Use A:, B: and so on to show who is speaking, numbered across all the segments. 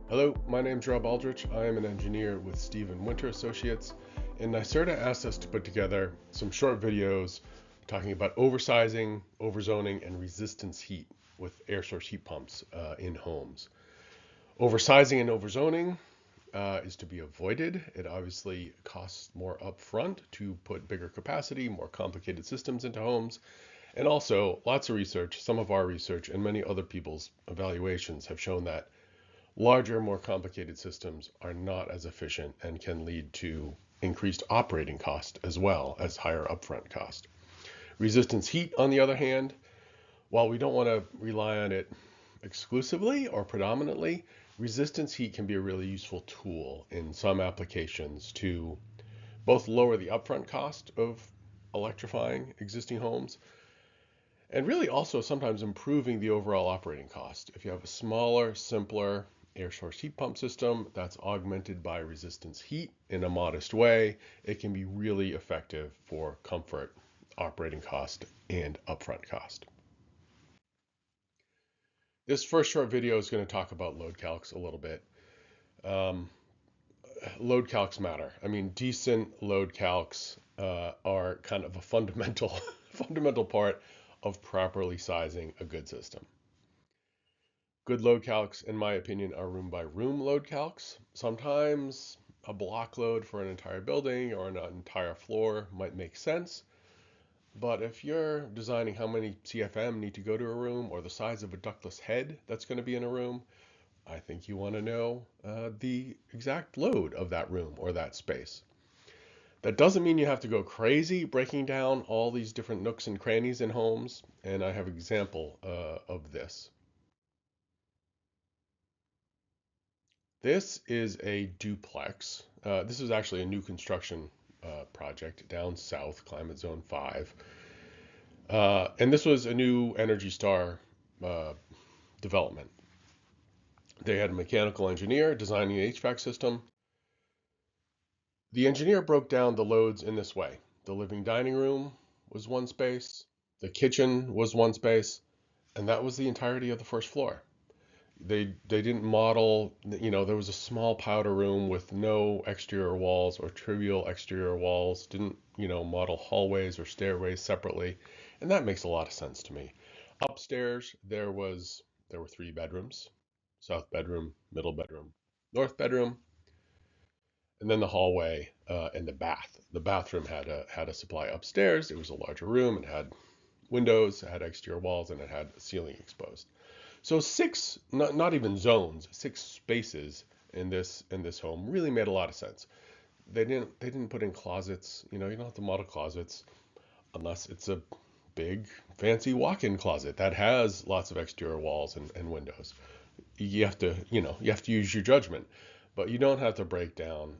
A: Hello, my name's Rob Aldrich. I am an engineer with Stephen Winter Associates, and NYSERDA asked us to put together some short videos talking about oversizing, overzoning, and resistance heat with air source heat pumps in homes. Oversizing and overzoning is to be avoided. It obviously costs more upfront to put bigger capacity, more complicated systems into homes. And also, lots of research, some of our research, and many other people's evaluations have shown that larger, more complicated systems are not as efficient and can lead to increased operating cost as well as higher upfront cost. Resistance heat, on the other hand, while we don't want to rely on it exclusively or predominantly, resistance heat can be a really useful tool in some applications to both lower the upfront cost of electrifying existing homes and really also sometimes improving the overall operating cost. If you have a smaller, simpler air source heat pump system that's augmented by resistance heat in a modest way, it can be really effective for comfort, operating cost, and upfront cost. This first short video is going to talk about load calcs a little bit. Um, Load calcs matter. I mean, decent load calcs are kind of a fundamental fundamental part of properly sizing a good system. Good load calcs, in my opinion, are room by room load calcs. Sometimes a block load for an entire building or an entire floor might make sense. But if you're designing how many CFM need to go to a room or the size of a ductless head that's going to be in a room, I think you want to know the exact load of that room or that space. That doesn't mean you have to go crazy breaking down all these different nooks and crannies in homes, and I have an example of this. This is a duplex. This is actually a new construction project down south, Climate Zone 5. And this was a new Energy Star uh, development. They had a mechanical engineer designing the HVAC system. The engineer broke down the loads in this way. The living dining room was one space, the kitchen was one space, and that was the entirety of the first floor. They didn't model, there was a small powder room with no exterior walls or trivial exterior walls, didn't, model hallways or stairways separately, and that makes a lot of sense to me. Upstairs there were three bedrooms, south bedroom, middle bedroom, north bedroom, and then the hallway and the bath. The bathroom had a supply upstairs. It was a larger room. It had windows, it had exterior walls, and it had a ceiling exposed. So six, not even zones, six spaces in this home really made a lot of sense. They didn't put in closets. You don't have to model closets unless it's a big fancy walk-in closet that has lots of exterior walls and windows. You have to use your judgment, but you don't have to break down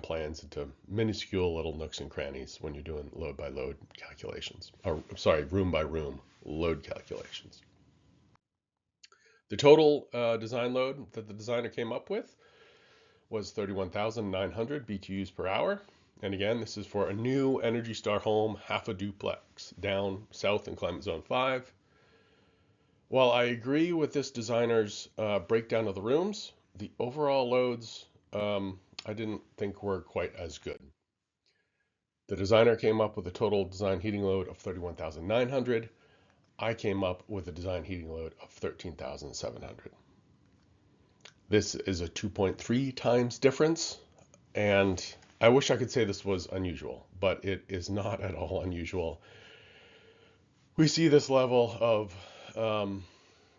A: plans into minuscule little nooks and crannies when you're doing load by load calculations, or sorry, room by room load calculations. The total design load that the designer came up with was 31,900 BTUs per hour. And again, this is for a new Energy Star home, half a duplex down south in Climate Zone 5. While I agree with this designer's breakdown of the rooms, the overall loads I didn't think were quite as good. The designer came up with a total design heating load of 31,900. I came up with a design heating load of 13,700. This is a 2.3 times difference, and I wish I could say this was unusual, but it is not at all unusual. We see this level of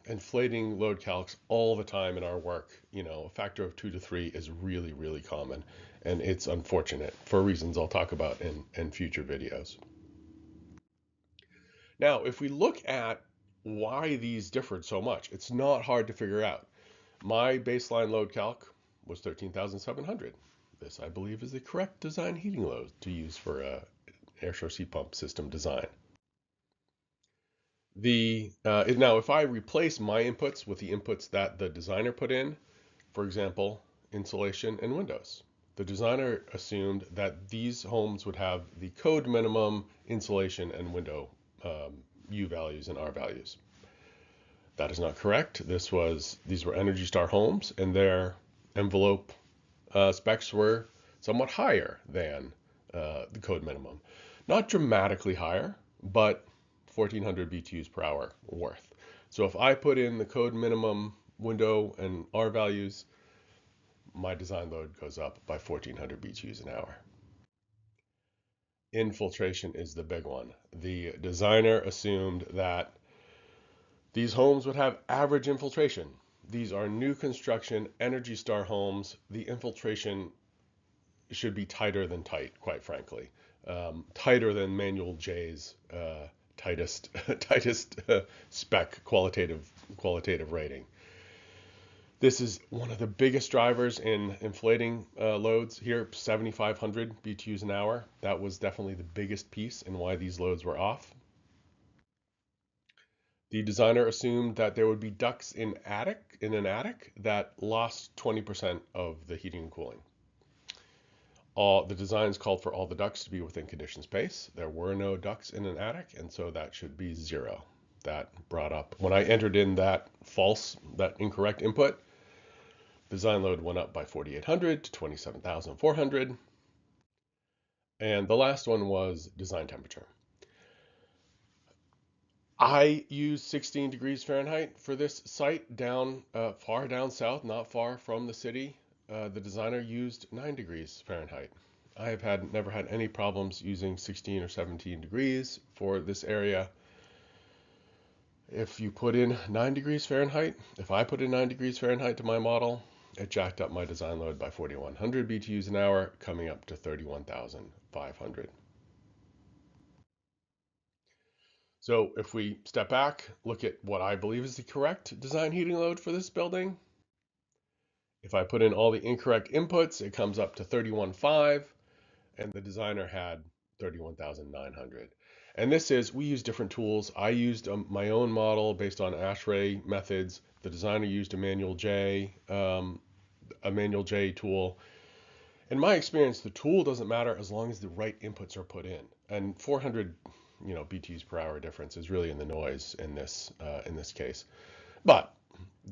A: inflating load calcs all the time in our work. A factor of 2 to 3 is really, really common, and it's unfortunate for reasons I'll talk about in future videos. Now, if we look at why these differed so much, it's not hard to figure out. My baseline load calc was 13,700. This, I believe, is the correct design heating load to use for a air source heat pump system design. Now, if I replace my inputs with the inputs that the designer put in, for example, insulation and windows, the designer assumed that these homes would have the code minimum insulation and window U values and R values. That is not correct. These were Energy Star homes, and their envelope specs were somewhat higher than the code minimum. Not dramatically higher, but 1400 BTUs per hour worth. So if I put in the code minimum window and R values, my design load goes up by 1400 BTUs an hour. Infiltration is the big one. The designer assumed that these homes would have average infiltration. These are new construction Energy Star homes. The infiltration should be tighter than tight, quite frankly. Tighter than Manual J's tightest tightest spec qualitative rating. This is one of the biggest drivers in inflating loads here, 7,500 BTUs an hour. That was definitely the biggest piece in why these loads were off. The designer assumed that there would be ducts in an attic that lost 20% of the heating and cooling. All the designs called for all the ducts to be within conditioned space. There were no ducts in an attic, and so that should be 0. That brought up, when I entered in that incorrect input, design load went up by 4,800 to 27,400. And the last one was design temperature. I used 16 degrees Fahrenheit for this site far down south, not far from the city. The designer used 9 degrees Fahrenheit. I have never had any problems using 16 or 17 degrees for this area. If you put in 9 degrees Fahrenheit, if I put in 9 degrees Fahrenheit to my model, it jacked up my design load by 4,100 BTUs an hour, coming up to 31,500. So if we step back, look at what I believe is the correct design heating load for this building. If I put in all the incorrect inputs, it comes up to 31.5, and the designer had 31,900. And we use different tools. I used my own model based on ASHRAE methods. The designer used a manual J tool. In my experience, the tool doesn't matter as long as the right inputs are put in. And 400, BTUs per hour difference is really in the noise in this case. But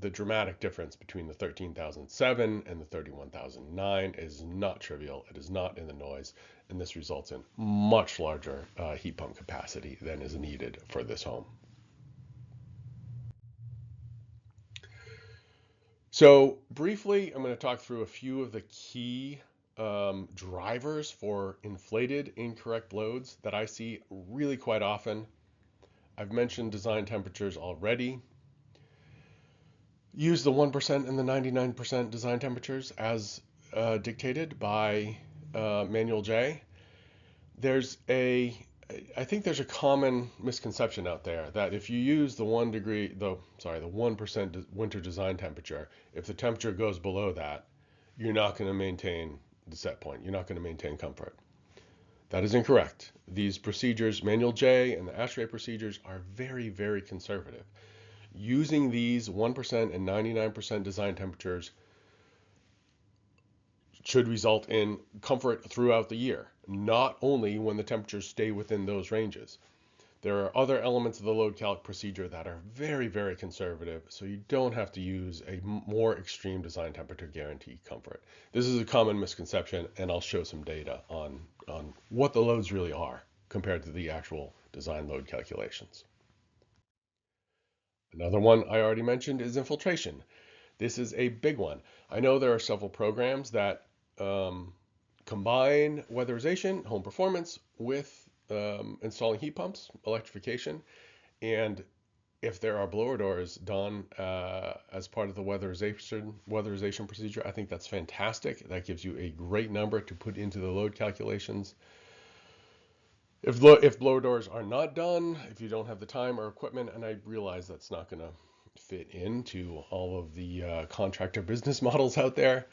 A: the dramatic difference between the 13,007 and the 31,009 is not trivial. It is not in the noise, and this results in much larger heat pump capacity than is needed for this home. So briefly, I'm going to talk through a few of the key drivers for inflated incorrect loads that I see really quite often. I've mentioned design temperatures already. Use the 1% and the 99% design temperatures as dictated by Manual J. I think there's a common misconception out there that if you use the 1% winter design temperature, if the temperature goes below that, you're not going to maintain the set point. You're not going to maintain comfort. That is incorrect. These procedures, Manual J and the ASHRAE procedures, are very, very conservative. Using these 1% and 99% design temperatures should result in comfort throughout the year, not only when the temperatures stay within those ranges. There are other elements of the load calc procedure that are very, very conservative, so you don't have to use a more extreme design temperature guarantee comfort. This is a common misconception, and I'll show some data on what the loads really are compared to the actual design load calculations. Another one I already mentioned is infiltration. This is a big one. I know there are several programs that combine weatherization, home performance, with installing heat pumps, electrification. And if there are blower doors done as part of the weatherization procedure, I think that's fantastic. That gives you a great number to put into the load calculations. If blower doors are not done, if you don't have the time or equipment, and I realize that's not going to fit into all of the contractor business models out there,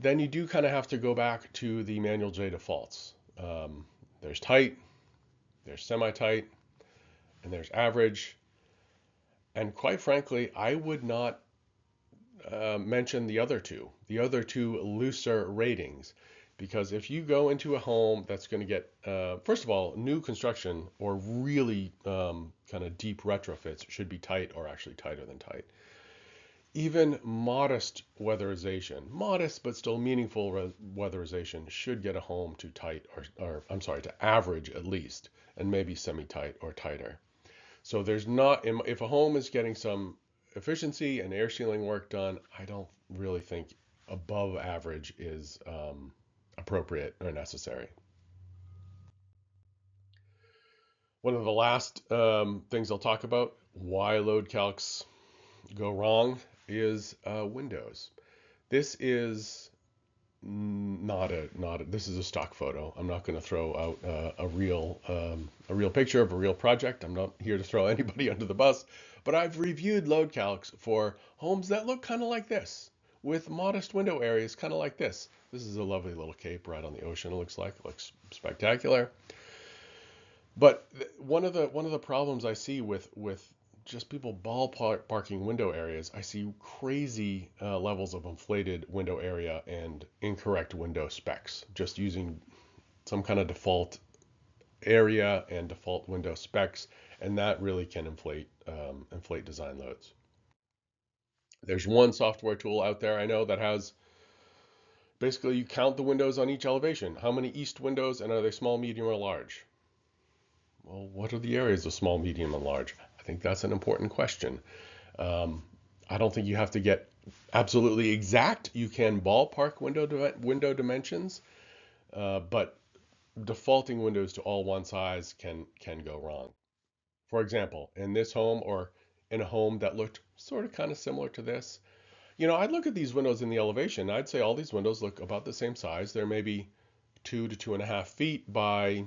A: then you do kind of have to go back to the Manual J defaults. There's tight, there's semi-tight, and there's average. And quite frankly, I would not mention the other two looser ratings. Because if you go into a home that's going to get, first of all, new construction or really kind of deep retrofits should be tight or actually tighter than tight. Even modest weatherization, modest but still meaningful weatherization should get a home to tight or I'm sorry, to average at least, and maybe semi-tight or tighter. So there's not, if a home is getting some efficiency and air sealing work done, I don't really think above average is appropriate or necessary. One of the last things I'll talk about why load calcs go wrong is windows. This is this is a stock photo. I'm not going to throw out a real picture of a real project. I'm not here to throw anybody under the bus, but I've reviewed load calcs for homes that look kind of like this, with modest window areas kind of like this. This is a lovely little cape right on the ocean. It looks spectacular. But one of the problems I see with just people ballparking window areas, I see crazy levels of inflated window area and incorrect window specs, just using some kind of default area and default window specs, and that really can inflate design loads. There's one software tool out there I know that has basically you count the windows on each elevation. How many east windows, and are they small, medium, or large? Well, what are the areas of small, medium, and large? I think that's an important question. I don't think you have to get absolutely exact. You can ballpark window dimensions, but defaulting windows to all one size can go wrong. For example, in this home or in a home that looked sort of kind of similar to this, I'd look at these windows in the elevation. I'd say all these windows look about the same size. They're maybe 2 to 2.5 feet by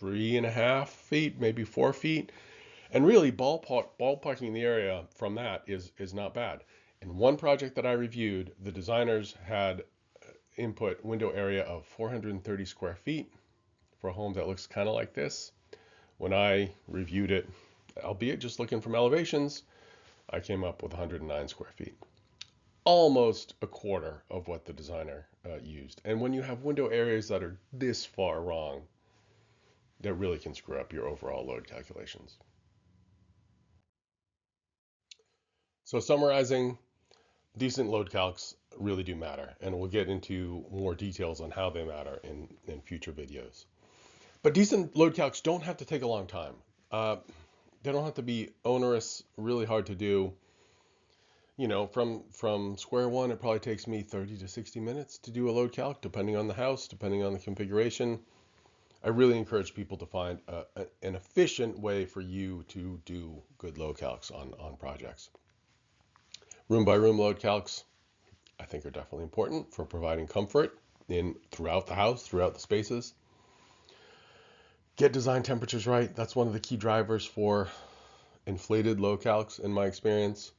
A: 3.5 feet, maybe 4 feet. And really, ballparking the area from that is not bad. In one project that I reviewed, the designers had input window area of 430 square feet for a home that looks kind of like this. When I reviewed it, albeit just looking from elevations, I came up with 109 square feet. Almost a quarter of what the designer used. And when you have window areas that are this far wrong, that really can screw up your overall load calculations. So summarizing, decent load calcs really do matter, and we'll get into more details on how they matter in future videos. But decent load calcs don't have to take a long time. They don't have to be onerous, really hard to do. From square one, it probably takes me 30 to 60 minutes to do a load calc, depending on the house, depending on the configuration. I really encourage people to find an efficient way for you to do good load calcs on projects. Room by room load calcs, I think, are definitely important for providing comfort throughout the house, throughout the spaces. Get design temperatures right. That's one of the key drivers for inflated load calcs in my experience.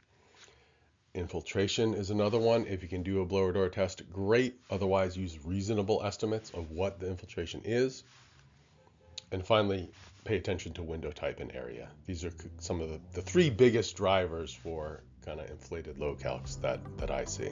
A: Infiltration is another one. If you can do a blower door test, great. Otherwise, use reasonable estimates of what the infiltration is. And finally, pay attention to window type and area. These are some of the three biggest drivers for kind of inflated load calcs that I see.